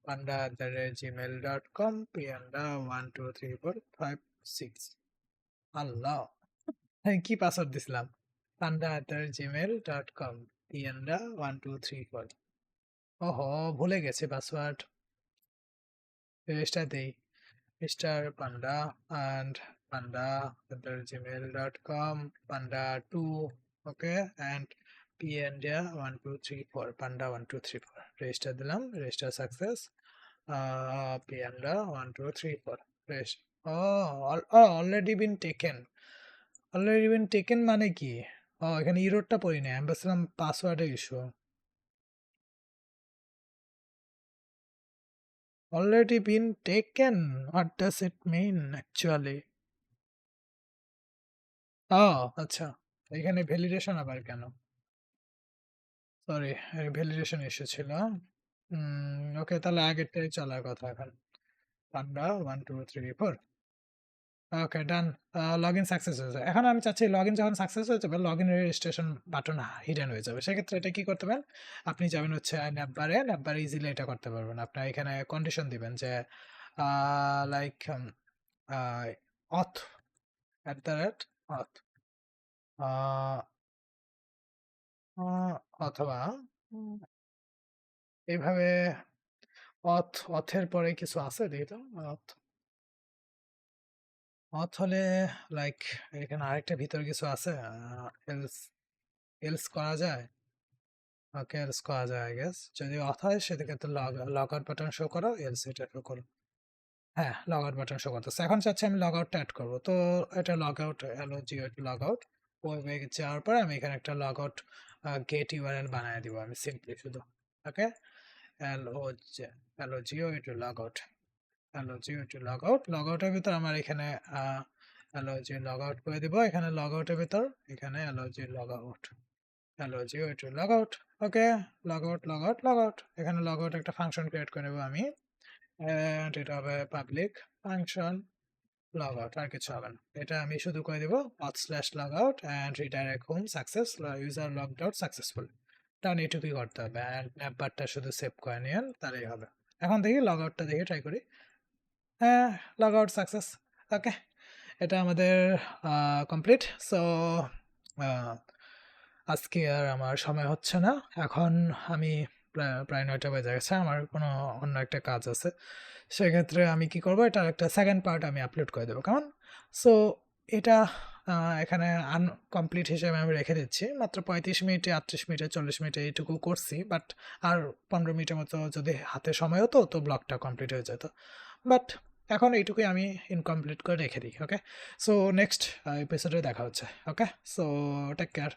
panda@gmail.com panda 1 2 3 4 5 6 আল্লাহ! আমি কি পাসওয়ার্ড দিছিলাম? panda@gmail.com panda 1 2 3 4 ওহো! ভুলে গেছি পাসওয়ার্ড। রেজিস্টার দেই। Mister panda and panda@gmail.com panda2 okay and panda 1 2 3 4 panda 1 2 3 4 register দিলাম, রেজিস্টার সাকসেস। panda 1 2 3 4 রেস ও already been taken. Already been taken মানে কি? এখানে ইরোরটা পড়ি না, আমি ভাবছিলাম পাসওয়ার্ডের issue. Already been taken? What does it mean actually? আচ্ছা। এখানে ভ্যালিডেশন আবার কেন? সরি, ভ্যালিডেশন ইস্যু ছিল। ওকে, তাহলে আগেরটাই চলার কথা এখন। পান্ডা 1 2 3 4 ওকে, ডান। লগইন সাকসেস হয়েছে। এখন আমি চাচ্ছি লগইন যখন সাকসেস হয়ে যাবে, লগইন রেজিস্ট্রেশন বাটন হিডেন হয়ে যাবে। সেক্ষেত্রে এটা কি করতে পারেন? আপনি যাবেন হচ্ছে ন্যাপবারে, ন্যাপবারে ইজিলি এটা করতে পারবেন। আপনার এখানে কন্ডিশন দিবেন যে লাইক অথ @auth অথবা উম, এইভাবে অথের পরে কিছু আছে দেখি তো। অথ হলে লাইক এখানে আরেকটা ভিতরে কিছু আছে। এলস এলস করা যায়। ওকে, এলস করা যায় আই গেস। যদি অথ হয় সেক্ষেত্রে লগ আউট বাটন শো করো, এলস এটা শো করো। হ্যাঁ, লগ আউট বাটন শো করতেছে। এখন চাচ্ছি আমি লগ আউটটা অ্যাড করবো। তো এটা লগ আউট লগ আউট ওয়েবে যাওয়ার পরে আমি এখানে একটা লগ আউট গেট ইউআরএল বানিয়ে দিব আমি সিম্পলি শুধু। ওকে, LOGO একটু লগ আউট, LOGO একটু লগ আউট। লগ আউটের ভিতর আমার এখানে LOGO লগ আউট করে দিব। এখানে লগ আউটের ভিতর এখানে LOGO লগ আউট, LOGO একটু log out. Okay, log out log out log out. এখানে লগ আউট একটা ফাংশন ক্রিয়েট করে নেব আমি। অ্যান্ড এটা হবে পাবলিক ফাংশন লগ আউট, আর কিছু হবে না। এটা আমি শুধু করে দেব /log out and redirect home success user logged out successful। কারণ এটুকুই করতে হবে, অ্যান্ড ন্যাপবারটা শুধু সেভ করে নিন তাহলেই হবে। এখন দেখি লগ আউটটা দেখে ট্রাই করি। হ্যাঁ, লগ আউট সাকসেস। ওকে, এটা আমাদের কমপ্লিট। সো আজকে আর আমার সময় হচ্ছে না। এখন আমি প্রায় 9টা বেজে গেছে, আমার কোনো অন্য একটা কাজ আছে। সেক্ষেত্রে আমি কি করব, এটার একটা সেকেন্ড পার্ট আমি আপলোড করে দেবো কেমন? সো এটা এখানে আনকমপ্লিট হিসেবে আমি রেখে দিচ্ছি। মাত্র 35 মিনিটে, 38 মিনিটে, 40 মিনিটে এইটুকু করছি। বাট আর 15 মিনিটের মতো যদি হাতে সময় হতো তো ব্লগটা কমপ্লিট হয়ে যেত। বাট এখন এইটুকুই আমি ইনকমপ্লিট করে রেখে দিই। ওকে, সো নেক্সট এপিসোডে দেখা হচ্ছে। ওকে, সো টেক কেয়ার।